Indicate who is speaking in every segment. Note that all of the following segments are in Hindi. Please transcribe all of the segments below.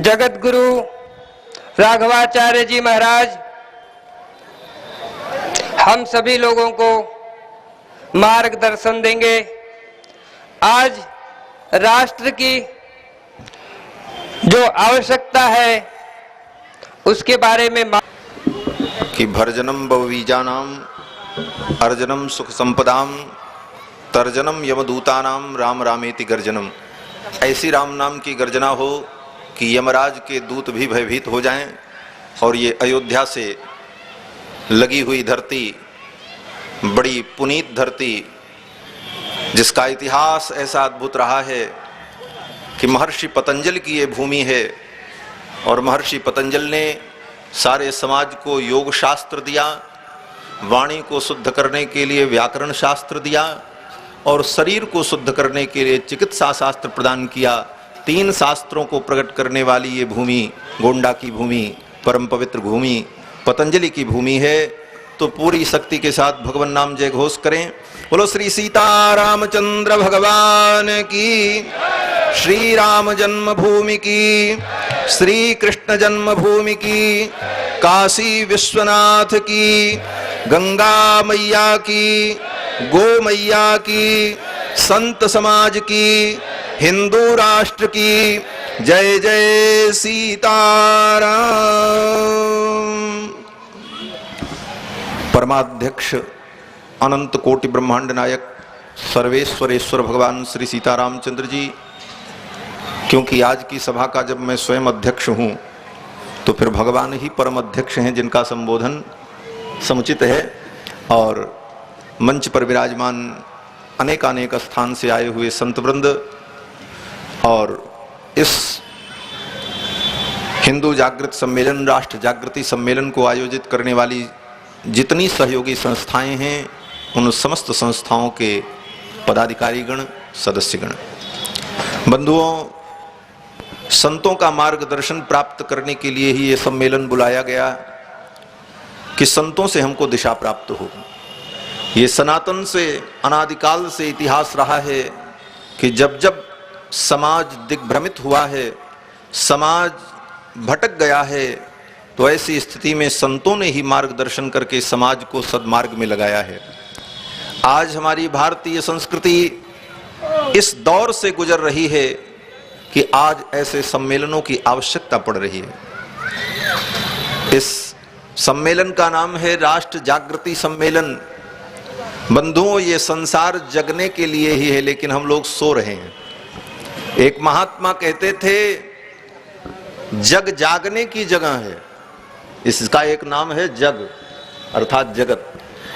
Speaker 1: जगत गुरु राघवाचार्य जी महाराज हम सभी लोगों को मार्गदर्शन देंगे। आज राष्ट्र की जो आवश्यकता है उसके बारे में
Speaker 2: कि भर्जनम भवबीजानाम अर्जनम सुख संपदाम तर्जनम यमदूतानाम राम रामेति गर्जनम। ऐसी राम नाम की गर्जना हो कि यमराज के दूत भी भयभीत हो जाएं और ये अयोध्या से लगी हुई धरती, बड़ी पुनीत धरती, जिसका इतिहास ऐसा अद्भुत रहा है कि महर्षि पतंजलि की ये भूमि है और महर्षि पतंजलि ने सारे समाज को योग शास्त्र दिया, वाणी को शुद्ध करने के लिए व्याकरण शास्त्र दिया और शरीर को शुद्ध करने के लिए चिकित्सा शास्त्र प्रदान किया। 3 शास्त्रों को प्रकट करने वाली ये भूमि, गोंडा की भूमि, परम पवित्र भूमि, पतंजलि की भूमि है। तो पूरी शक्ति के साथ भगवान नाम जय घोष करें। बोलो श्री सीतारामचंद्र भगवान की, श्री राम जन्मभूमि की, श्री कृष्ण जन्मभूमि की, काशी विश्वनाथ की, गंगा मैया की, गो मैया की, संत समाज की, हिंदू राष्ट्र की जय जय सीताराम। परमाध्यक्ष अनंत कोटि ब्रह्मांड नायक सर्वेश्वरेश्वर भगवान श्री सीतारामचंद्र जी, क्योंकि आज की सभा का जब मैं स्वयं अध्यक्ष हूं तो फिर भगवान ही परम अध्यक्ष हैं जिनका संबोधन समुचित है। और मंच पर विराजमान अनेकानेक स्थान से आए हुए संत वृंद और इस हिंदू जागृत सम्मेलन, राष्ट्र जागृति सम्मेलन को आयोजित करने वाली जितनी सहयोगी संस्थाएं हैं, उन समस्त संस्थाओं के पदाधिकारीगण, सदस्यगण, बंधुओं, संतों का मार्गदर्शन प्राप्त करने के लिए ही ये सम्मेलन बुलाया गया कि संतों से हमको दिशा प्राप्त हो। ये सनातन से, अनादिकाल से इतिहास रहा है कि जब जब समाज दिग्भ्रमित हुआ है, समाज भटक गया है, तो ऐसी स्थिति में संतों ने ही मार्गदर्शन करके समाज को सद्मार्ग में लगाया है। आज हमारी भारतीय संस्कृति इस दौर से गुजर रही है कि आज ऐसे सम्मेलनों की आवश्यकता पड़ रही है। इस सम्मेलन का नाम है राष्ट्र जागृति सम्मेलन। बंधुओं, ये संसार जगने के लिए ही है, लेकिन हम लोग सो रहे हैं। एक महात्मा कहते थे, जग जागने की जगह है। इसका एक नाम है जग, अर्थात जगत।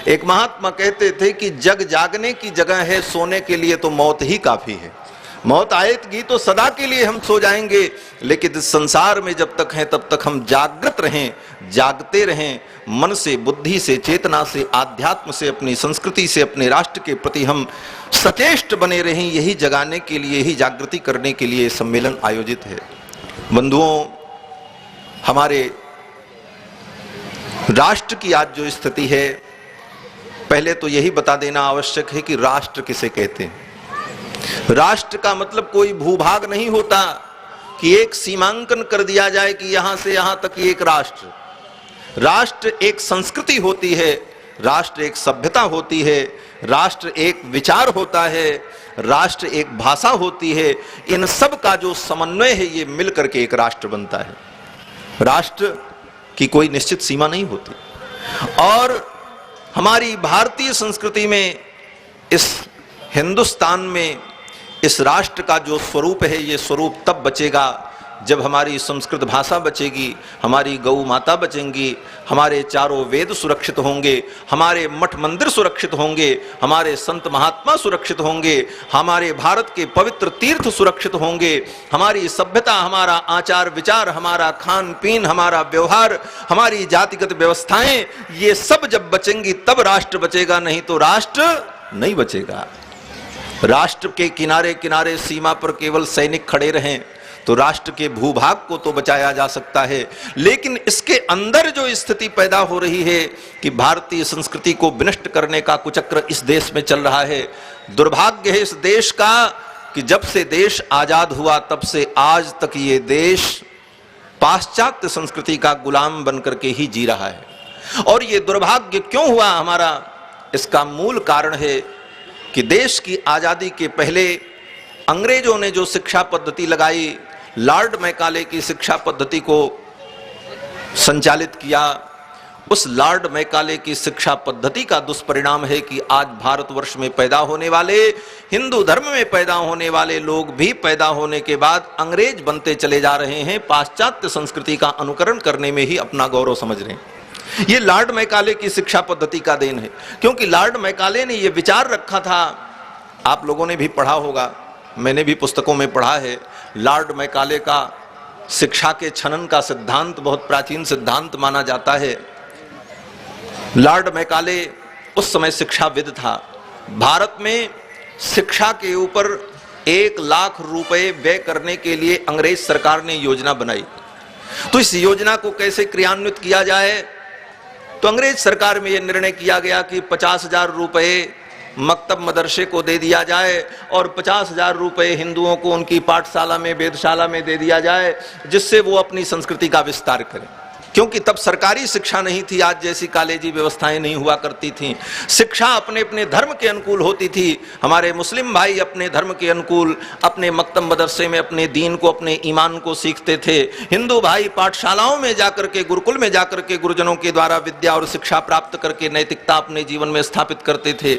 Speaker 2: एक महात्मा कहते थे कि जग जागने की जगह है, सोने के लिए तो मौत ही काफी है। मौत आएगी तो सदा के लिए हम सो जाएंगे, लेकिन इस संसार में जब तक हैं तब तक हम जागृत रहें, जागते रहें, मन से, बुद्धि से, चेतना से, आध्यात्म से, अपनी संस्कृति से, अपने राष्ट्र के प्रति हम सचेष्ट बने रहें। यही जगाने के लिए, यही जागृति करने के लिए सम्मेलन आयोजित है। बंधुओं, हमारे राष्ट्र की आज जो स्थिति है, पहले तो यही बता देना आवश्यक है कि राष्ट्र किसे कहते हैं। राष्ट्र का मतलब कोई भूभाग नहीं होता कि एक सीमांकन कर दिया जाए कि यहां से यहां तक एक राष्ट्र। राष्ट्र एक संस्कृति होती है, राष्ट्र एक सभ्यता होती है, राष्ट्र एक विचार होता है, राष्ट्र एक भाषा होती है। इन सब का जो समन्वय है, ये मिलकर के एक राष्ट्र बनता है। राष्ट्र की कोई निश्चित सीमा नहीं होती। और हमारी भारतीय संस्कृति में, इस हिंदुस्तान में, इस राष्ट्र का जो स्वरूप है, ये स्वरूप तब बचेगा जब हमारी संस्कृत भाषा बचेगी, हमारी गौ माता बचेंगी, हमारे चारों वेद सुरक्षित होंगे, हमारे मठ मंदिर सुरक्षित होंगे, हमारे संत महात्मा सुरक्षित होंगे, हमारे भारत के पवित्र तीर्थ सुरक्षित होंगे, हमारी सभ्यता, हमारा आचार विचार, हमारा खान पीन, हमारा व्यवहार, हमारी जातिगत व्यवस्थाएं, ये सब जब बचेंगी तब राष्ट्र बचेगा, नहीं तो राष्ट्र नहीं बचेगा। राष्ट्र के किनारे किनारे सीमा पर केवल सैनिक खड़े रहें तो राष्ट्र के भूभाग को तो बचाया जा सकता है, लेकिन इसके अंदर जो स्थिति पैदा हो रही है कि भारतीय संस्कृति को विनष्ट करने का कुचक्र इस देश में चल रहा है। दुर्भाग्य है इस देश का कि जब से देश आजाद हुआ तब से आज तक ये देश पाश्चात्य संस्कृति का गुलाम बनकर के ही जी रहा है। और ये दुर्भाग्य क्यों हुआ हमारा, इसका मूल कारण है कि देश की आजादी के पहले अंग्रेजों ने जो शिक्षा पद्धति लगाई, लॉर्ड मैकाले की शिक्षा पद्धति को संचालित किया, उस लॉर्ड मैकाले की शिक्षा पद्धति का दुष्परिणाम है कि आज भारतवर्ष में पैदा होने वाले, हिंदू धर्म में पैदा होने वाले लोग भी पैदा होने के बाद अंग्रेज बनते चले जा रहे हैं, पाश्चात्य संस्कृति का अनुकरण करने में ही अपना गौरव समझ रहे हैं। ये लॉर्ड मैकाले की शिक्षा पद्धति का देन है, क्योंकि लॉर्ड मैकाले ने यह विचार रखा था, आप लोगों ने भी पढ़ा होगा, मैंने भी पुस्तकों में पढ़ा है, लॉर्ड मैकाले का शिक्षा के छनन का सिद्धांत बहुत प्राचीन सिद्धांत माना जाता है। लॉर्ड मैकाले उस समय शिक्षाविद था। भारत में शिक्षा के ऊपर 1 लाख रुपए व्यय करने के लिए अंग्रेज सरकार ने योजना बनाई। तो इस योजना को कैसे क्रियान्वित किया जाए, तो अंग्रेज सरकार में यह निर्णय किया गया कि 50,000 रुपए मकतब मदरसे को दे दिया जाए और 50,000 रुपए हिंदुओं को उनकी पाठशाला में, वेदशाला में दे दिया जाए, जिससे वो अपनी संस्कृति का विस्तार करें। क्योंकि तब सरकारी शिक्षा नहीं थी, आज जैसी कॉलेजी व्यवस्थाएं नहीं हुआ करती थीं। शिक्षा अपने अपने धर्म के अनुकूल होती थी। हमारे मुस्लिम भाई अपने धर्म के अनुकूल अपने मकतब मदरसे में अपने दीन को, अपने ईमान को सीखते थे। हिंदू भाई पाठशालाओं में जाकर के, गुरुकुल में जाकर के गुरुजनों के द्वारा विद्या और शिक्षा प्राप्त करके नैतिकता अपने जीवन में स्थापित करते थे।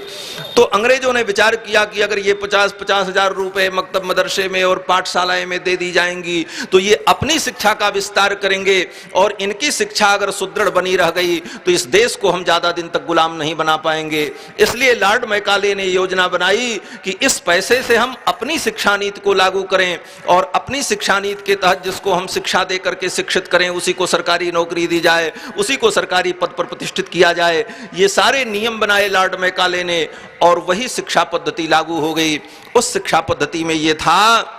Speaker 2: तो अंग्रेजों ने विचार किया कि अगर ये 50,000 रुपए मकतब मदरसे में और पाठशालाएं में दे दी जाएंगी तो ये अपनी शिक्षा का विस्तार करेंगे, और इनकी शिक्षा अगर सुदृढ़ बनी रह गई तो इस देश को हम ज्यादा दिन तक गुलाम नहीं बना पाएंगे। इसलिए लॉर्ड मैकाले ने योजना बनाई कि इस पैसे से हम अपनी शिक्षा नीति को लागू करें, और अपनी शिक्षा नीति के तहत जिसको हम शिक्षा दे करके शिक्षित करें उसी को सरकारी नौकरी दी जाए, उसी को सरकारी पद पर प्रतिष्ठित किया जाए। ये सारे नियम बनाए लॉर्ड मैकाले ने, और वही शिक्षा पद्धति लागू हो गई। उस शिक्षा पद्धति में यह था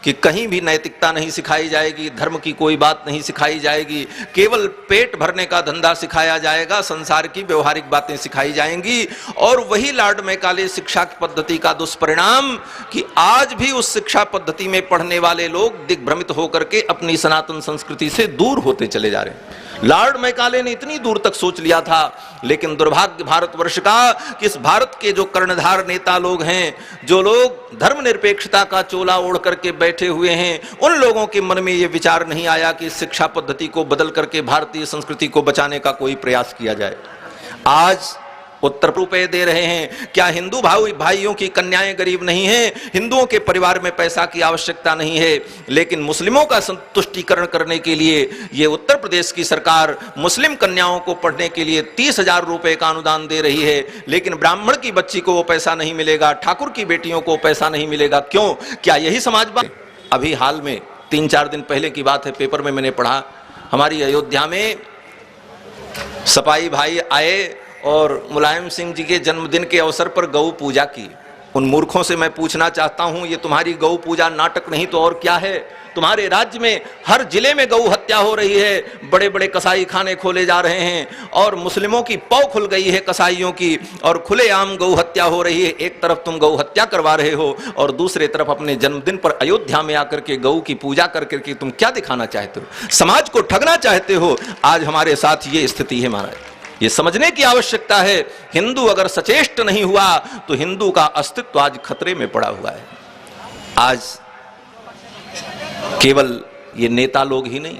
Speaker 2: कि कहीं भी नैतिकता नहीं सिखाई जाएगी, धर्म की कोई बात नहीं सिखाई जाएगी, केवल पेट भरने का धंधा सिखाया जाएगा, संसार की व्यवहारिक बातें सिखाई जाएंगी। और वही लॉर्ड मैकाले शिक्षा पद्धति का दुष्परिणाम कि आज भी उस शिक्षा पद्धति में पढ़ने वाले लोग दिग्भ्रमित होकर के अपनी सनातन संस्कृति से दूर होते चले जा रहे हैं। लॉर्ड मैकाले ने इतनी दूर तक सोच लिया था, लेकिन दुर्भाग्य भारतवर्ष का कि इस भारत के जो कर्णधार नेता लोग हैं, जो लोग धर्मनिरपेक्षता का चोला ओढ़ करके बैठे हुए हैं, उन लोगों के मन में यह विचार नहीं आया कि शिक्षा पद्धति को बदल करके भारतीय संस्कृति को बचाने का कोई प्रयास किया जाए। आज उत्तर रुपए दे रहे हैं, क्या हिंदू भाइयों की कन्याएं गरीब नहीं हैं? हिंदुओं के परिवार में पैसा की आवश्यकता नहीं है, लेकिन मुस्लिमों का संतुष्टिकरण करने के लिए ये उत्तर प्रदेश की सरकार मुस्लिम कन्याओं को पढ़ने के लिए 30,000 रुपए का अनुदान दे रही है, लेकिन ब्राह्मण की बच्ची को वो पैसा नहीं मिलेगा, ठाकुर की बेटियों को पैसा नहीं मिलेगा। क्यों? क्या यही समाजवाद? अभी हाल में 3-4 दिन पहले की बात है, पेपर में मैंने पढ़ा, हमारी अयोध्या में सपाई भाई आए और मुलायम सिंह जी के जन्मदिन के अवसर पर गौ पूजा की। उन मूर्खों से मैं पूछना चाहता हूं, ये तुम्हारी गौ पूजा नाटक नहीं तो और क्या है? तुम्हारे राज्य में हर जिले में गौ हत्या हो रही है, बड़े बड़े कसाई खाने खोले जा रहे हैं और मुस्लिमों की पौ खुल गई है कसाईयों की, और खुलेआम गौ हत्या हो रही है। एक तरफ तुम गौ हत्या करवा रहे हो और दूसरे तरफ अपने जन्मदिन पर अयोध्या में आकर के गौ की पूजा करके के तुम क्या दिखाना चाहते हो? समाज को ठगना चाहते हो। आज हमारे साथ ये स्थिति है महाराज, ये समझने की आवश्यकता है। हिंदू अगर सचेष्ट नहीं हुआ तो हिंदू का अस्तित्व आज खतरे में पड़ा हुआ है। आज केवल ये नेता लोग ही नहीं,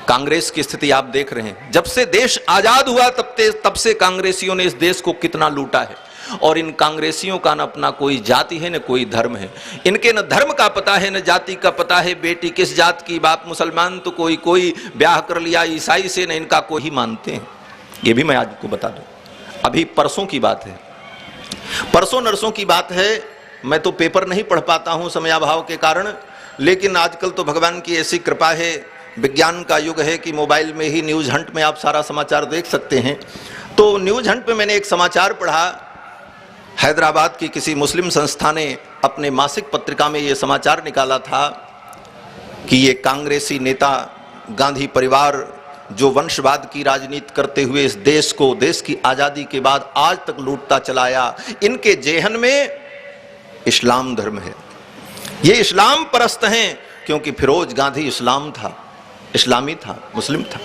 Speaker 2: कांग्रेस की स्थिति आप देख रहे हैं। जब से देश आजाद हुआ तब से कांग्रेसियों ने इस देश को कितना लूटा है, और इन कांग्रेसियों का न अपना कोई जाति है न कोई धर्म है। इनके न धर्म का पता है न जाति का पता है। बेटी किस जात की, बाप मुसलमान तो कोई ब्याह कर लिया ईसाई से, न इनका कोई ही मानते हैं। ये भी मैं आज को बता दूं। अभी परसों की बात है, परसों नरसों की बात है। मैं तो पेपर नहीं पढ़ पाता हूं समयाभाव के कारण, लेकिन आजकल तो भगवान की ऐसी कृपा है, विज्ञान का युग है कि मोबाइल में ही न्यूज़ हंट में आप सारा समाचार देख सकते हैं। तो न्यूज़ हंट में मैंने एक समाचार पढ़ा, हैदराबाद की किसी मुस्लिम संस्था ने अपने मासिक पत्रिका में ये समाचार निकाला था कि ये कांग्रेसी नेता गांधी परिवार जो वंशवाद की राजनीति करते हुए इस देश को, देश की आजादी के बाद आज तक लूटता चलाया, इनके जेहन में इस्लाम धर्म है। ये इस्लाम परस्त हैं, क्योंकि फिरोज गांधी इस्लाम था। इस्लामी था, मुस्लिम था।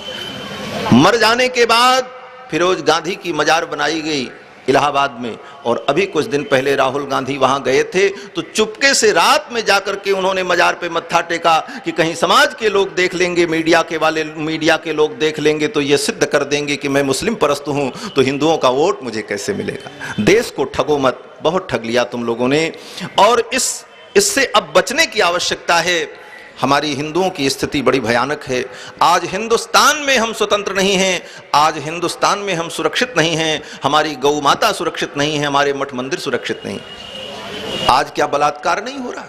Speaker 2: मर जाने के बाद फिरोज गांधी की मजार बनाई गई इलाहाबाद में, और अभी कुछ दिन पहले राहुल गांधी वहां गए थे तो चुपके से रात में जाकर के उन्होंने मजार पे मत्था टेका कि कहीं समाज के लोग देख लेंगे, मीडिया के लोग देख लेंगे तो ये सिद्ध कर देंगे कि मैं मुस्लिम परस्त हूं, तो हिंदुओं का वोट मुझे कैसे मिलेगा। देश को ठगो मत, बहुत ठग लिया तुम लोगों ने, और इससे अब बचने की आवश्यकता है। हमारी हिंदुओं की स्थिति बड़ी भयानक है। आज हिंदुस्तान में हम स्वतंत्र नहीं हैं, आज हिंदुस्तान में हम सुरक्षित नहीं हैं, हमारी गौ माता सुरक्षित नहीं है, हमारे मठ मंदिर सुरक्षित नहीं। आज क्या बलात्कार नहीं हो रहा?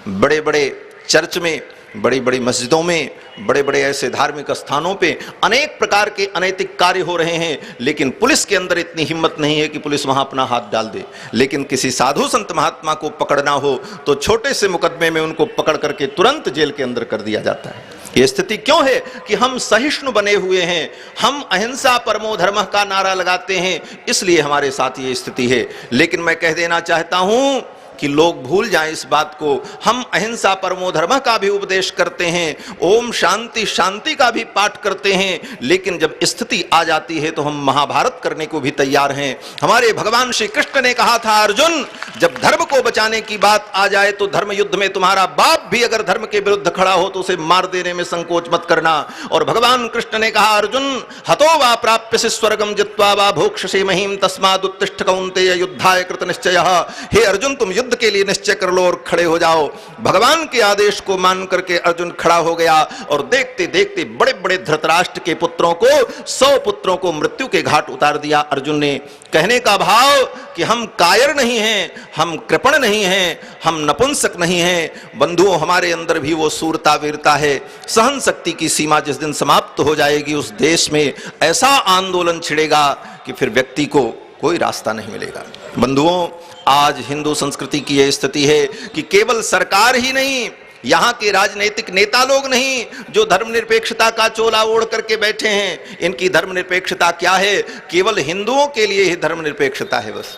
Speaker 2: बड़े बड़े चर्च में, बड़ी बड़ी मस्जिदों में, बड़े बड़े ऐसे धार्मिक स्थानों पे अनेक प्रकार के अनैतिक कार्य हो रहे हैं, लेकिन पुलिस के अंदर इतनी हिम्मत नहीं है कि पुलिस वहां अपना हाथ डाल दे। लेकिन किसी साधु संत महात्मा को पकड़ना हो तो छोटे से मुकदमे में उनको पकड़ करके तुरंत जेल के अंदर कर दिया जाता है। ये स्थिति क्यों है कि हम सहिष्णु बने हुए हैं, हम अहिंसा परमो धर्मः का नारा लगाते हैं, इसलिए हमारे साथ ये स्थिति है। लेकिन मैं कह देना चाहता हूं कि लोग भूल जाएं इस बात को। हम अहिंसा परमो धर्मः का भी उपदेश करते हैं, ओम शांति शांति का भी पाठ करते हैं, लेकिन जब स्थिति आ जाती है तो हम महाभारत करने को भी तैयार हैं। हमारे भगवान श्री कृष्ण ने कहा था, अर्जुन जब धर्म को बचाने की बात आ जाए तो धर्म युद्ध में तुम्हारा बाप भी अगर धर्म के विरुद्ध खड़ा हो तो उसे मार देने में संकोच मत करना। और भगवान कृष्ण ने कहा, अर्जुन हतो वा प्राप्यसि स्वर्गम जित्वा वा भोक्ष्यसि महीम तस्मादुत्तिष्ठ कौन्तेय युद्धाय कृत निश्चयः। हे अर्जुन, तुम युद्ध के लिए निश्चय कर लो और खड़े हो जाओ। भगवान के आदेश को मान करके अर्जुन खड़ा हो गया, और देखते देखते बड़े बड़े धृतराष्ट्र के पुत्रों को, 100 पुत्रों को मृत्यु के घाट उतार दिया अर्जुन ने। कहने का भाव कि हम कायर नहीं हैं, हम कृपण नहीं हैं, हम नपुंसक नहीं हैं। बंधुओं, हमारे अंदर भी वो सूरता वीरता है। सहन शक्ति की सीमा जिस दिन समाप्त हो जाएगी, उस देश में ऐसा आंदोलन छिड़ेगा कि फिर व्यक्ति को कोई रास्ता नहीं मिलेगा। बंधुओं, आज हिंदू संस्कृति की यह स्थिति है कि केवल सरकार ही नहीं, यहाँ के राजनीतिक नेता लोग नहीं जो धर्मनिरपेक्षता का चोला ओढ़ करके बैठे हैं। इनकी धर्मनिरपेक्षता क्या है? केवल हिंदुओं के लिए ही धर्मनिरपेक्षता है बस।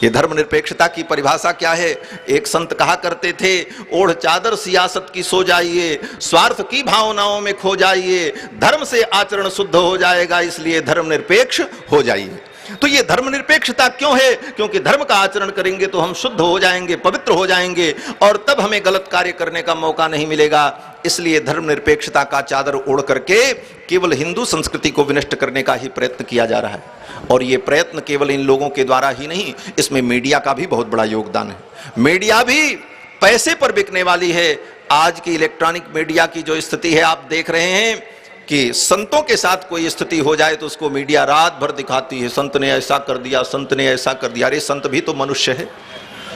Speaker 2: ये धर्मनिरपेक्षता की परिभाषा क्या है? एक संत कहा करते थे, ओढ़ चादर सियासत की सो जाइए, स्वार्थ की भावनाओं में खो जाइए, धर्म से आचरण शुद्ध हो जाएगा, इसलिए धर्मनिरपेक्ष हो जाइए। तो ये धर्मनिरपेक्षता क्यों है? क्योंकि धर्म का आचरण करेंगे तो हम शुद्ध हो जाएंगे, पवित्र हो जाएंगे, और तब हमें गलत कार्य करने का मौका नहीं मिलेगा। इसलिए धर्मनिरपेक्षता का चादर ओढ़ करके केवल हिंदू संस्कृति को विनष्ट करने का ही प्रयत्न किया जा रहा है। और ये प्रयत्न केवल इन लोगों के द्वारा ही नहीं, इसमें मीडिया का भी बहुत बड़ा योगदान है। मीडिया भी पैसे पर बिकने वाली है। आज की इलेक्ट्रॉनिक मीडिया की जो स्थिति है, आप देख रहे हैं कि संतों के साथ कोई स्थिति हो जाए तो उसको मीडिया रात भर दिखाती है, संत ने ऐसा कर दिया, संत ने ऐसा कर दिया। अरे संत भी तो मनुष्य है,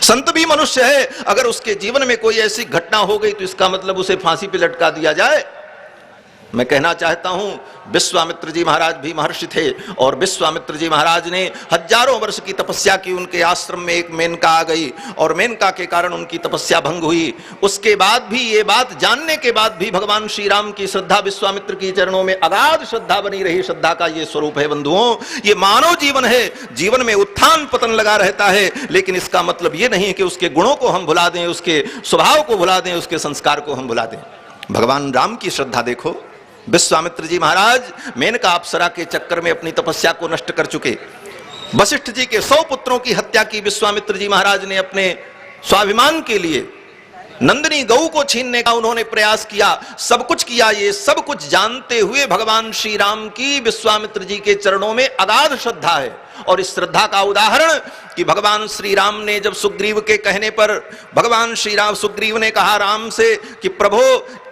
Speaker 2: संत भी मनुष्य है। अगर उसके जीवन में कोई ऐसी घटना हो गई तो इसका मतलब उसे फांसी पे लटका दिया जाए? मैं कहना चाहता हूं, विश्वामित्र जी महाराज भी महर्षि थे, और विश्वामित्र जी महाराज ने हजारों वर्ष की तपस्या की। उनके आश्रम में एक मेनका आ गई और मेनका के कारण उनकी तपस्या भंग हुई। उसके बाद भी, ये बात जानने के बाद भी, भगवान श्री राम की श्रद्धा विश्वामित्र की चरणों में अगाध श्रद्धा बनी रही। श्रद्धा का ये स्वरूप है बंधुओं। ये मानव जीवन है, जीवन में उत्थान पतन लगा रहता है, लेकिन इसका मतलब ये नहीं कि उसके गुणों को हम भुला दें, उसके स्वभाव को भुला दें, उसके संस्कार को हम भुला दें। भगवान राम की श्रद्धा देखो। विश्वामित्र जी महाराज मेनका अप्सरा के चक्कर में अपनी तपस्या को नष्ट कर चुके। वशिष्ठ जी के 100 पुत्रों की हत्या की विश्वामित्र जी महाराज ने अपने स्वाभिमान के लिए। नंदिनी गऊ को छीनने का उन्होंने प्रयास किया, सब कुछ किया। ये सब कुछ जानते हुए भगवान श्री राम की विश्वामित्र जी के चरणों में अगाध श्रद्धा है। और इस श्रद्धा का उदाहरण कि भगवान श्री राम ने जब सुग्रीव के कहने पर, भगवान श्री राम, सुग्रीव ने कहा राम से कि प्रभु,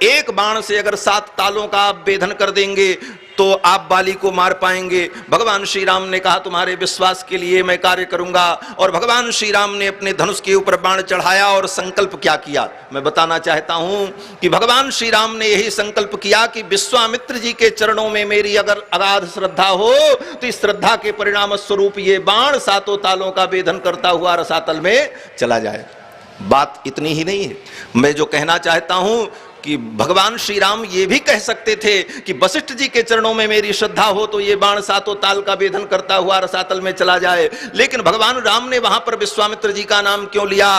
Speaker 2: एक बाण से अगर 7 तालों का आप भेदन कर देंगे तो आप बाली को मार पाएंगे। भगवान श्री राम ने कहा तुम्हारे विश्वास के लिए मैं कार्य करूंगा। और भगवान श्री राम ने अपने धनुष के ऊपर बाण चढ़ाया और संकल्प क्या किया? मैं बताना चाहता हूं कि भगवान श्री राम ने यही संकल्प किया कि विश्वामित्र जी के चरणों में मेरी अगर अगाध श्रद्धा हो तो इस श्रद्धा के परिणाम स्वरूप ये बाण 7 तालों का भेदन करता हुआ रसातल में चला जाए। बात इतनी ही नहीं है, मैं जो कहना चाहता हूं कि भगवान श्री राम ये भी कह सकते थे कि वशिष्ठ जी के चरणों में मेरी श्रद्धा हो तो ये बाण 7 ताल का भेदन करता हुआ रसातल में चला जाए। लेकिन भगवान राम ने वहां पर विश्वामित्र जी का नाम क्यों लिया?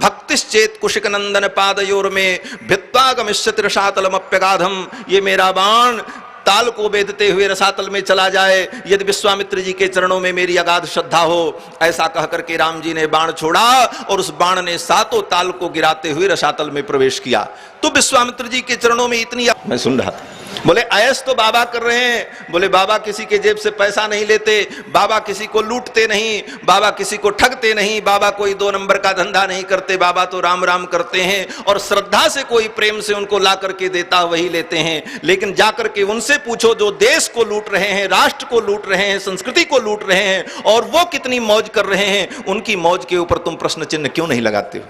Speaker 2: भक्ति युक्तिश्चेत कुशिक नंदन पादयोर में भित्वा गमिष्यति रसातलमप्यगाधम। ये मेरा बाण ताल को बेधते हुए रसातल में चला जाए, यदि विश्वामित्र जी के चरणों में मेरी अगाध श्रद्धा हो। ऐसा कह करके राम जी ने बाण छोड़ा और उस बाण ने सातों ताल को गिराते हुए रसातल में प्रवेश किया। तो विश्वामित्र जी के चरणों में इतनी, मैं सुन रहा था, बोले ऐस तो बाबा कर रहे हैं। बोले बाबा किसी के जेब से पैसा नहीं लेते, बाबा किसी को लूटते नहीं, बाबा किसी को ठगते नहीं, बाबा कोई 2 नंबर का धंधा नहीं करते, बाबा तो राम राम करते हैं और श्रद्धा से कोई प्रेम से उनको ला करके देता वही लेते हैं। लेकिन जाकर के उनसे पूछो जो देश को लूट रहे हैं, राष्ट्र को लूट रहे हैं, संस्कृति को लूट रहे हैं और वो कितनी मौज कर रहे हैं, उनकी मौज के ऊपर तुम प्रश्न चिन्ह क्यों नहीं लगाते हो?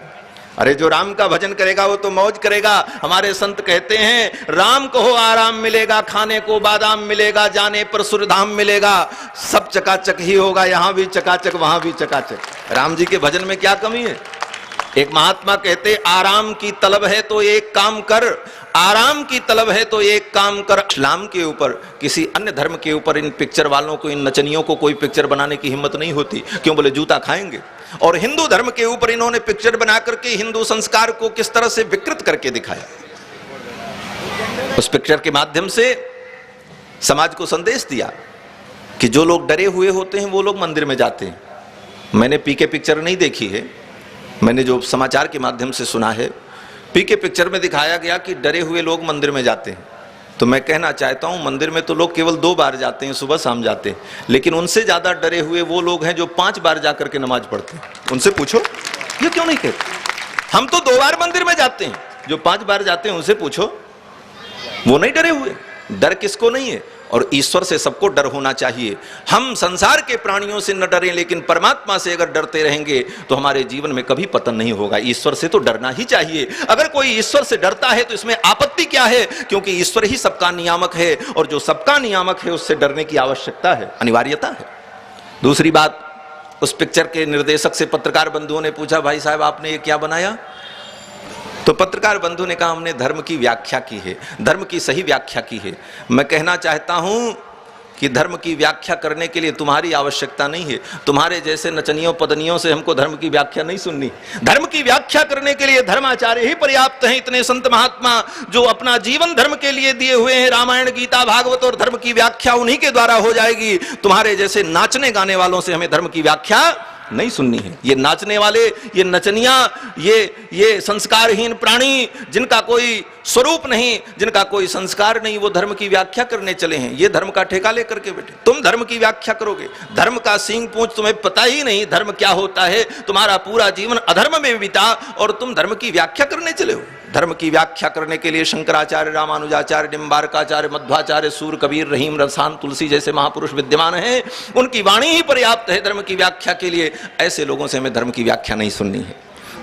Speaker 2: अरे जो राम का भजन करेगा वो तो मौज करेगा। हमारे संत कहते हैं राम कहो आराम मिलेगा, खाने को बादाम मिलेगा, जाने पर सुरधाम मिलेगा। सब चकाचक ही होगा, यहां भी चकाचक वहां भी चकाचक। राम जी के भजन में क्या कमी है? एक महात्मा कहते आराम की तलब है तो एक काम कर, आराम की तलब है तो एक काम कर। इस्लाम के ऊपर, किसी अन्य धर्म के ऊपर इन पिक्चर वालों को, इन नचनियों को कोई पिक्चर बनाने की हिम्मत नहीं होती। क्यों? बोले जूता खाएंगे। और हिंदू धर्म के ऊपर इन्होंने पिक्चर बना करके हिंदू संस्कार को किस तरह से विकृत करके दिखाया। उस पिक्चर के माध्यम से समाज को संदेश दिया कि जो लोग डरे हुए होते हैं वो लोग मंदिर में जाते हैं। मैंने पीके पिक्चर नहीं देखी है, मैंने जो समाचार के माध्यम से सुना है, पीके पिक्चर में दिखाया गया कि डरे हुए लोग मंदिर में जाते हैं। तो मैं कहना चाहता हूं मंदिर में तो लोग केवल 2 बार जाते हैं, सुबह शाम जाते हैं, लेकिन उनसे ज्यादा डरे हुए वो लोग हैं जो 5 बार जाकर के नमाज पढ़ते हैं। उनसे पूछो ये क्यों नहीं कहते। हम तो 2 बार मंदिर में जाते हैं, जो 5 बार जाते हैं उनसे पूछो, वो नहीं डरे हुए। डर किसको नहीं है? और ईश्वर से सबको डर होना चाहिए। हम संसार के प्राणियों से न डरें, लेकिन परमात्मा से अगर डरते रहेंगे तो हमारे जीवन में कभी पतन नहीं होगा। ईश्वर से तो डरना ही चाहिए। अगर कोई ईश्वर से डरता है तो इसमें आपत्ति क्या है? क्योंकि ईश्वर ही सबका नियामक है और जो सबका नियामक है उससे डरने की आवश्यकता है, अनिवार्यता है। दूसरी बात, उस पिक्चर के निर्देशक से पत्रकार बंधुओं ने पूछा, भाई साहब आपने ये क्या बनाया? तो पत्रकार बंधु ने कहा हमने धर्म की व्याख्या की है, धर्म की सही व्याख्या की है। मैं कहना चाहता हूं कि धर्म की व्याख्या करने के लिए तुम्हारी आवश्यकता नहीं है। तुम्हारे जैसे नचनियों पदनियों से हमको धर्म की व्याख्या नहीं सुननी। धर्म की व्याख्या करने के लिए धर्माचार्य ही पर्याप्त हैं। इतने संत महात्मा जो अपना जीवन धर्म के लिए दिए हुए हैं, रामायण गीता भागवत, और धर्म की व्याख्या उन्हीं के द्वारा हो जाएगी। तुम्हारे जैसे नाचने गाने वालों से हमें धर्म की व्याख्या नहीं सुननी है। ये नाचने वाले, ये नचनिया, ये संस्कारहीन प्राणी जिनका कोई स्वरूप नहीं, जिनका कोई संस्कार नहीं, वो धर्म की व्याख्या करने चले हैं। ये धर्म का ठेका लेकर के बैठे। तुम धर्म की व्याख्या करोगे? धर्म का सींग पूंछ तुम्हें पता ही नहीं धर्म क्या होता है। तुम्हारा पूरा जीवन अधर्म में बीता और तुम धर्म की व्याख्या करने चले हो। धर्म की व्याख्या करने के लिए शंकराचार्य, रामानुजाचार्य, निम्बारकाचार्य, मध्वाचार्य, सूर, कबीर, रहीम, रसान, तुलसी जैसे महापुरुष विद्यमान हैं। उनकी वाणी ही पर्याप्त है धर्म की व्याख्या के लिए। ऐसे लोगों से हमें धर्म की व्याख्या नहीं सुननी है।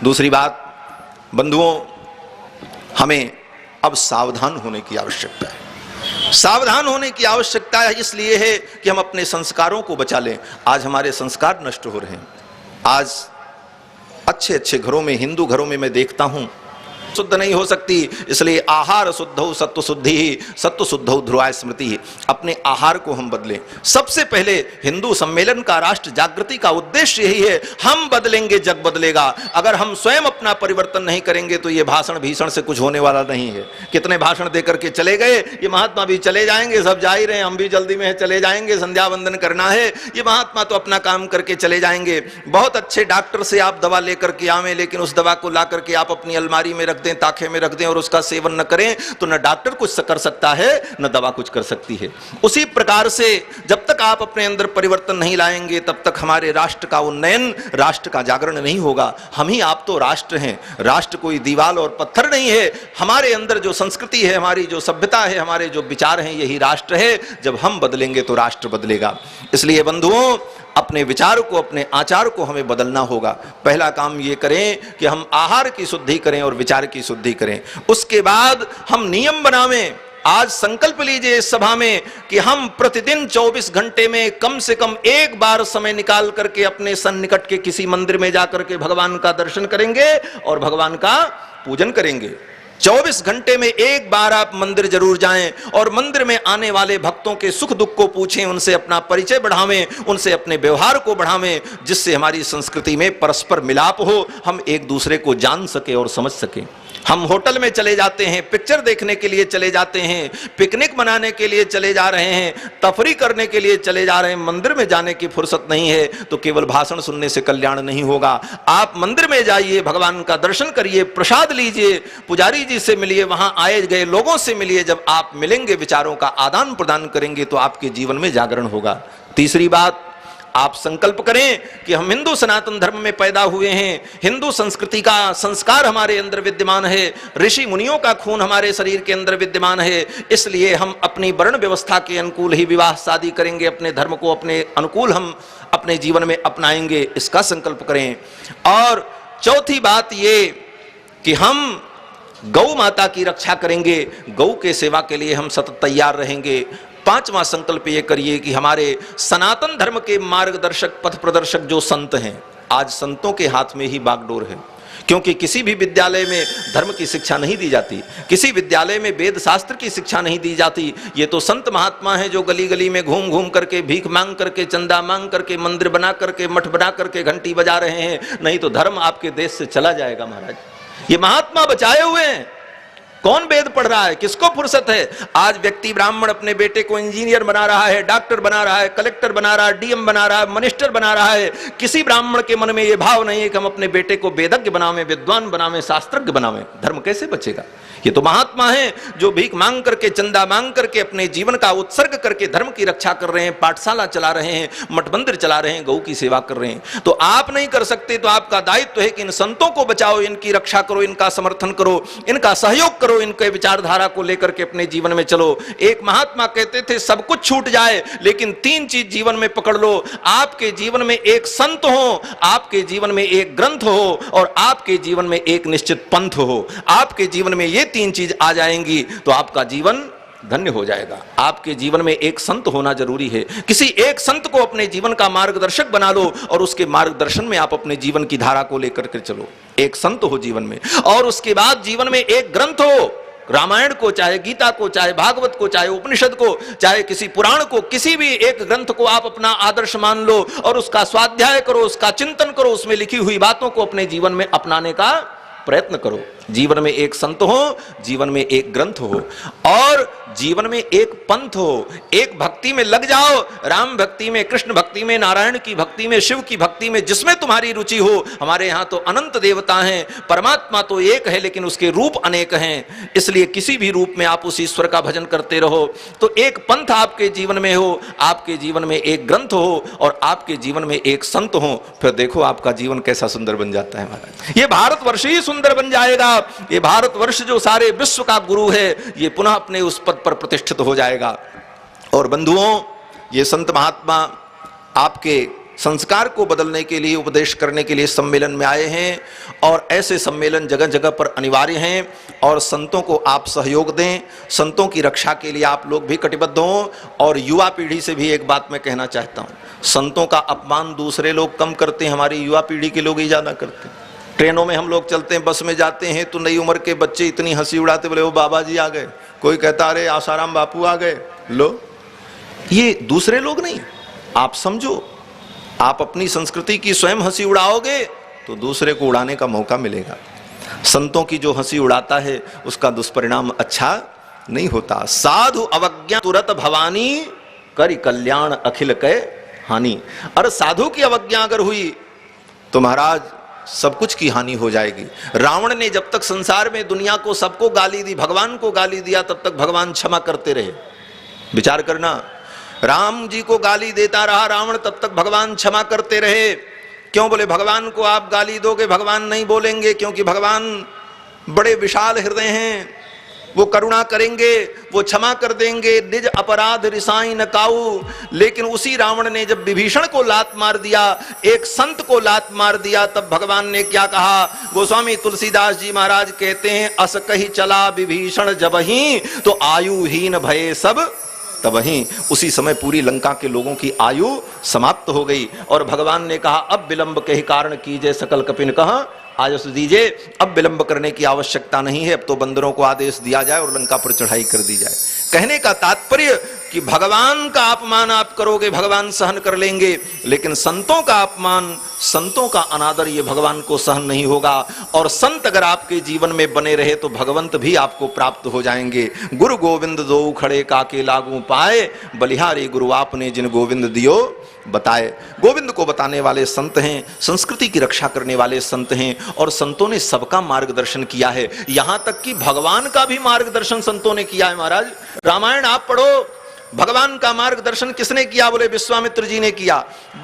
Speaker 2: दूसरी बात, बंधुओं, हमें अब सावधान होने की आवश्यकता है। सावधान होने की आवश्यकता इसलिए है कि हम अपने संस्कारों को बचा लें। आज हमारे संस्कार नष्ट हो रहे हैं। आज अच्छे अच्छे घरों में, हिंदू घरों में मैं देखता हूं शुद्ध नहीं हो सकती, इसलिए आहार शुद्धौ सत्व शुद्धि, सत्व शुद्धौ ध्रुवाय स्मृति। अपने आहार को हम बदलें। सबसे पहले हिंदू सम्मेलन का, राष्ट्र जागृति का उद्देश्य यही है, हम बदलेंगे जग बदलेगा। अगर हम स्वयं अपना परिवर्तन नहीं करेंगे तो ये भाषण भीषण से कुछ होने वाला नहीं है। कितने भाषण देकर के चले गए, ये महात्मा भी चले जाएंगे, सब जा ही रहे हैं, हम भी जल्दी में चले जाएंगे, संध्या वंदन करना है, ये महात्मा तो अपना काम करके चले जाएंगे। बहुत अच्छे डॉक्टर से आप दवा लेकर के आवें, लेकिन उस दवा को ला करके आप अपनी अलमारी में रख दें, ताखे में रख दें और उसका सेवन न करें तो न डॉक्टर कुछ कर सकता है न दवा कुछ कर सकती है। उसी प्रकार से जब तक आप अपने अंदर परिवर्तन नहीं लाएंगे तब तक हमारे राष्ट्र का उन्नयन, राष्ट्र का जागरण नहीं होगा। हम ही आप तो राष्ट्र हैं। राष्ट्र कोई दीवाल और पत्थर नहीं है। हमारे अंदर जो संस्कृति है, हमारी जो सभ्यता है, हमारे जो विचार हैं, यही राष्ट्र है। जब हम बदलेंगे तो राष्ट्र बदलेगा। इसलिए बंधुओं, अपने विचार को, अपने आचार को हमें बदलना होगा। पहला काम ये करें कि हम आहार की शुद्धि करें और विचार की शुद्धि करें। उसके बाद हम नियम बनावें। आज संकल्प लीजिए इस सभा में कि हम प्रतिदिन 24 घंटे में कम से कम एक बार समय निकाल करके अपने सन्निकट के किसी मंदिर में जाकर के भगवान का दर्शन करेंगे और भगवान का पूजन करेंगे। 24 घंटे में एक बार आप मंदिर जरूर जाएं और मंदिर में आने वाले भक्तों के सुख दुख को पूछें, उनसे अपना परिचय बढ़ावें, उनसे अपने व्यवहार को बढ़ावें, जिससे हमारी संस्कृति में परस्पर मिलाप हो, हम एक दूसरे को जान सके और समझ सके। हम होटल में चले जाते हैं, पिक्चर देखने के लिए चले जाते हैं, पिकनिक मनाने के लिए चले जा रहे हैं, तफरी करने के लिए चले जा रहे हैं, मंदिर में जाने की फुर्सत नहीं है, तो केवल भाषण सुनने से कल्याण नहीं होगा। आप मंदिर में जाइए, भगवान का दर्शन करिए, प्रसाद लीजिए, पुजारी जी से मिलिए, वहां आए गए लोगों से मिलिए। जब आप मिलेंगे, विचारों का आदान प्रदान करेंगे, तो आपके जीवन में जागरण होगा। तीसरी बात, आप संकल्प करें कि हम हिंदू सनातन धर्म में पैदा हुए हैं, हिंदू संस्कृति का संस्कार हमारे अंदर विद्यमान है, ऋषि मुनियों का खून हमारे शरीर के अंदर विद्यमान है, इसलिए हम अपनी वर्ण व्यवस्था के अनुकूल ही विवाह शादी करेंगे, अपने धर्म को अपने अनुकूल हम अपने जीवन में अपनाएंगे, इसका संकल्प करें। और चौथी बात ये कि हम गौ माता की रक्षा करेंगे, गौ के सेवा के लिए हम सतत तैयार रहेंगे। पांचवा संकल्प ये करिए कि हमारे सनातन धर्म के मार्गदर्शक, पथ प्रदर्शक जो संत हैं, आज संतों के हाथ में ही बागडोर है, क्योंकि किसी भी विद्यालय में धर्म की शिक्षा नहीं दी जाती, किसी विद्यालय में वेद शास्त्र की शिक्षा नहीं दी जाती। ये तो संत महात्मा हैं जो गली गली में घूम घूम करके, भीख मांग करके, चंदा मांग करके, मंदिर बना करके, मठ बना करके घंटी बजा रहे हैं, नहीं तो धर्म आपके देश से चला जाएगा महाराज। ये महात्मा बचाए हुए हैं। कौन वेद पढ़ रहा है, किसको फुर्सत है? आज व्यक्ति ब्राह्मण अपने बेटे को इंजीनियर बना रहा है, डॉक्टर बना रहा है, कलेक्टर बना रहा है, डीएम बना रहा है, मिनिस्टर बना रहा है। किसी ब्राह्मण के मन में यह भाव नहीं है कि हम अपने बेटे को वेदज्ञ बनावें, विद्वान बनावें, शास्त्रज्ञ बनावें। धर्म कैसे बचेगा? ये तो महात्मा हैं जो भीख मांग करके, चंदा मांग करके, अपने जीवन का उत्सर्ग करके धर्म की रक्षा कर रहे हैं, पाठशाला चला रहे हैं, मठ मंदिर चला रहे हैं, गौ की सेवा कर रहे हैं। तो आप नहीं कर सकते, तो आपका दायित्व है कि इन संतों को बचाओ, इनकी रक्षा करो, इनका समर्थन करो, इनका सहयोग करो, इनके विचारधारा को लेकर के अपने जीवन में चलो। एक महात्मा कहते थे, सब कुछ छूट जाए लेकिन 3 चीज जीवन में पकड़ लो। आपके जीवन में एक संत हो, आपके जीवन में एक ग्रंथ हो, और आपके जीवन में एक निश्चित पंथ हो। आपके जीवन में ये 3 चीज आ जाएंगी तो आपका जीवन धन्य हो जाएगा। आपके जीवन में एक संत होना जरूरी है। किसी एक संत को अपने जीवन का मार्गदर्शक बना लो और उसके मार्गदर्शन में आप अपने जीवन की धारा को लेकर के चलो। एक संत हो जीवन में, और उसके बाद जीवन में एक ग्रंथ हो, रामायण को, चाहे गीता को, चाहे भागवत को, चाहे उपनिषद को, चाहे किसी पुराण को, किसी भी एक ग्रंथ को आप अपना आदर्श मान लो और उसका स्वाध्याय करो, उसका चिंतन करो, उसमें लिखी हुई बातों को अपने जीवन में अपनाने का प्रयत्न करो। जीवन में एक संत हो, जीवन में एक ग्रंथ हो, और जीवन में एक पंथ हो। एक भक्ति में लग जाओ, राम भक्ति में, कृष्ण भक्ति में, नारायण की भक्ति में, शिव की भक्ति में, जिसमें तुम्हारी रुचि हो। हमारे यहाँ तो अनंत देवता हैं, परमात्मा तो एक है लेकिन उसके रूप अनेक हैं, इसलिए किसी भी रूप में आप उस ईश्वर का भजन करते रहो। तो एक पंथ आपके जीवन में हो, आपके जीवन में एक ग्रंथ हो, और आपके जीवन में एक संत हो, फिर देखो आपका जीवन कैसा सुंदर बन जाता है महाराज। ये भारतवर्ष ही सुंदर बन जाएगा। ये भारतवर्ष जो सारे विश्व का गुरु है, ये पुनः अपने उस पद पर प्रतिष्ठित हो जाएगा। और बंधुओं, ये संत महात्मा आपके संस्कार को बदलने के लिए, उपदेश करने के लिए सम्मेलन में आए हैं, और ऐसे सम्मेलन जगह जगह पर अनिवार्य हैं। और संतों को आप सहयोग दें, संतों की रक्षा के लिए आप लोग भी कटिबद्ध हों। और युवा पीढ़ी से भी एक बात मैं कहना चाहता हूं, संतों का अपमान दूसरे लोग कम करते हैं, हमारी युवा पीढ़ी के लोग ही ज्यादा करते हैं। ट्रेनों में हम लोग चलते हैं, बस में जाते हैं, तो नई उम्र के बच्चे इतनी हंसी उड़ाते, बोले वो बाबा जी आ गए, कोई कहता अरे आसाराम बापू आ गए। लो, ये दूसरे लोग नहीं, आप समझो, आप अपनी संस्कृति की स्वयं हंसी उड़ाओगे तो दूसरे को उड़ाने का मौका मिलेगा। संतों की जो हंसी उड़ाता है उसका दुष्परिणाम अच्छा नहीं होता। साधु अवज्ञा तुरत भवानी, करि कल्याण अखिल कै हानि। और साधु की अवज्ञा अगर हुई तो महाराज सब कुछ की हानि हो जाएगी। रावण ने जब तक संसार में दुनिया को, सबको गाली दी, भगवान को गाली दिया, तब तक भगवान क्षमा करते रहे। विचार करना, राम जी को गाली देता रहा रावण, तब तक भगवान क्षमा करते रहे। क्यों? बोले भगवान को आप गाली दोगे, भगवान नहीं बोलेंगे, क्योंकि भगवान बड़े विशाल हृदय हैं, वो करुणा करेंगे, वो क्षमा कर देंगे, निज अपराध रिसाई न काऊ। लेकिन उसी रावण ने जब विभीषण को लात मार दिया, एक संत को लात मार दिया, तब भगवान ने क्या कहा? गोस्वामी तुलसीदास जी महाराज कहते हैं, अस कही चला विभीषण जबहि, तो आयुहीन भये सब तबहि। उसी समय पूरी लंका के लोगों की आयु समाप्त हो गई, और भगवान ने कहा अब विलंब के कारण कीजिए सकल कपिन कहा आदेश दीजिए, अब विलंब करने की आवश्यकता नहीं है, अब तो बंदरों को आदेश दिया जाए और लंका पर चढ़ाई कर दी जाए। कहने का तात्पर्य कि भगवान का अपमान आप करोगे, भगवान सहन कर लेंगे, लेकिन संतों का अपमान, संतों का अनादर ये भगवान को सहन नहीं होगा। और संत अगर आपके जीवन में बने रहे तो भगवंत भी आपको प्राप्त हो जाएंगे। गुरु गोविंद दो खड़े काके लागू पाए, बलिहारी गुरु आपने जिन गोविंद दियो बताए। गोविंद को बताने वाले संत हैं, संस्कृति की रक्षा करने वाले संत हैं, और संतों ने सबका मार्गदर्शन किया है। यहां तक कि भगवान का भी मार्गदर्शन संतों ने किया है। महाराज रामायण आप पढ़ो, भगवान का मार्गदर्शन किसने किया? बोले विश्वामित्र जी ने किया,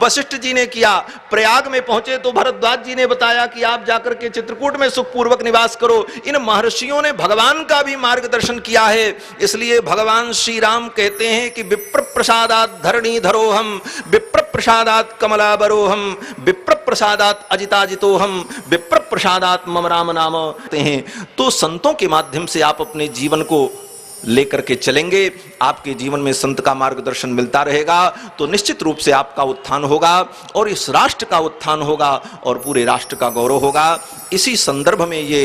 Speaker 2: वशिष्ठ जी ने किया। प्रयाग में पहुंचे तो भरद्वाज जी ने बताया कि आप जाकर के चित्रकूट में सुखपूर्वक निवास करो। इन महर्षियों ने भगवान का भी मार्गदर्शन किया है। इसलिए भगवान श्री राम कहते हैं कि विप्र प्रसादात धरणी धरोहम, विप्र प्रसादात कमलाबरोहम, विप्र प्रसादात अजिताजितोहम, विप्र प्रसादात मम राम नाम हैं। तो संतों के माध्यम से आप अपने जीवन को लेकर के चलेंगे, आपके जीवन में संत का मार्गदर्शन मिलता रहेगा, तो निश्चित रूप से आपका उत्थान होगा और इस राष्ट्र का उत्थान होगा और पूरे राष्ट्र का गौरव होगा। इसी संदर्भ में ये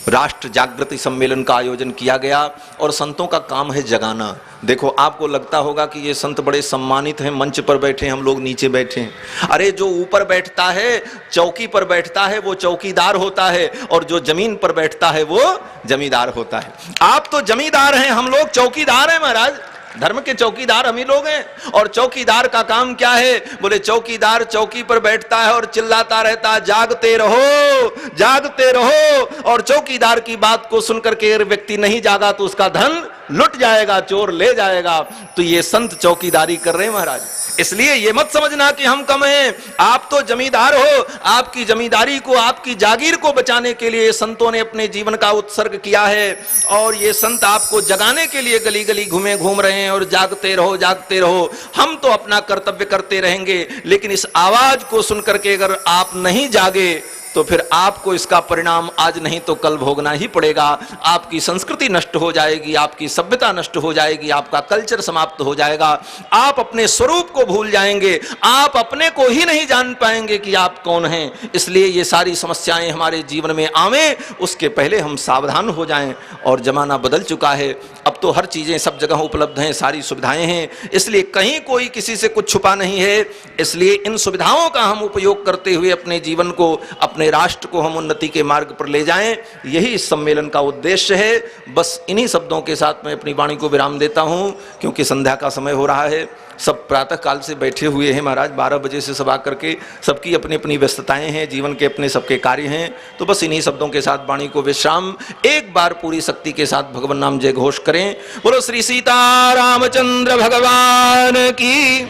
Speaker 2: राष्ट्र जागृति सम्मेलन का आयोजन किया गया और संतों का काम है जगाना। देखो आपको लगता होगा कि ये संत बड़े सम्मानित हैं, मंच पर बैठे, हम लोग नीचे बैठे हैं। अरे जो ऊपर बैठता है, चौकी पर बैठता है, वो चौकीदार होता है, और जो जमीन पर बैठता है वो जमींदार होता है। आप तो जमींदार हैं, हम लोग चौकीदार हैं। महाराज धर्म के चौकीदार हम ही लोग हैं। और चौकीदार का काम क्या है? बोले चौकीदार चौकी पर बैठता है और चिल्लाता रहता है जागते रहो, जागते रहो। और चौकीदार की बात को सुनकर के व्यक्ति नहीं जागा तो उसका धन लुट जाएगा, चोर ले जाएगा। तो ये संत चौकीदारी कर रहे हैं महाराज। इसलिए ये मत समझना कि हम कम हैं, आप तो जमींदार हो। आपकी जमींदारी को, आपकी जागीर को बचाने के लिए संतों ने अपने जीवन का उत्सर्ग किया है। और ये संत आपको जगाने के लिए गली गली घूम रहे हैं और जागते रहो, जागते रहो। हम तो अपना कर्तव्य करते रहेंगे, लेकिन इस आवाज को सुनकर के अगर आप नहीं जागे तो फिर आपको इसका परिणाम आज नहीं तो कल भोगना ही पड़ेगा। आपकी संस्कृति नष्ट हो जाएगी, आपकी सभ्यता नष्ट हो जाएगी, आपका कल्चर समाप्त हो जाएगा। आप अपने स्वरूप को भूल जाएंगे, आप अपने को ही नहीं जान पाएंगे कि आप कौन हैं। इसलिए ये सारी समस्याएं हमारे जीवन में आवें, उसके पहले हम सावधान हो जाएं। और जमाना बदल चुका है, अब तो हर चीजें सब जगह उपलब्ध हैं, सारी सुविधाएं हैं, इसलिए कहीं कोई किसी से कुछ छुपा नहीं है। इसलिए इन सुविधाओं का हम उपयोग करते हुए अपने जीवन को, अपने राष्ट्र को हम उन्नति के मार्ग पर ले जाएं, यही इस सम्मेलन का उद्देश्य है। बस इन्हीं शब्दों के साथ मैं अपनी वाणी को विराम देता हूं, क्योंकि संध्या का समय हो रहा है। सब प्रातः काल से बैठे हुए हैं महाराज, 12 बजे से सब आकर के, सबकी अपनी अपनी व्यस्तताएं हैं, जीवन के अपने सबके कार्य हैं। तो बस इन्हीं शब्दों के साथ वाणी को विश्राम। एक बार पूरी शक्ति के साथ भगवान नाम जय घोष करें। बोलो श्री सीता रामचंद्र भगवान की।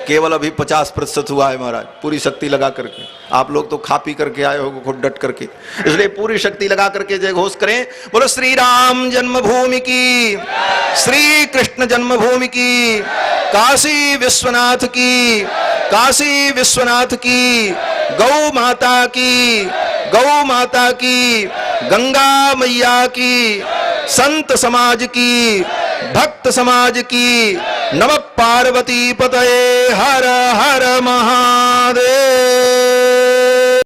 Speaker 2: केवल अभी 50% हुआ है महाराज, पूरी शक्ति लगा करके। आप लोग तो खा पी करके आए हो खुद डट करके, इसलिए पूरी शक्ति लगा करके जय घोष करें। बोलो श्री राम जन्मभूमि की, श्री कृष्ण जन्मभूमि की, काशी विश्वनाथ की, काशी विश्वनाथ की, गौ माता की, गौ माता की, गंगा मैया की, संत समाज की, भक्त समाज की। नमः पार्वती पतये, हर हर महादेव।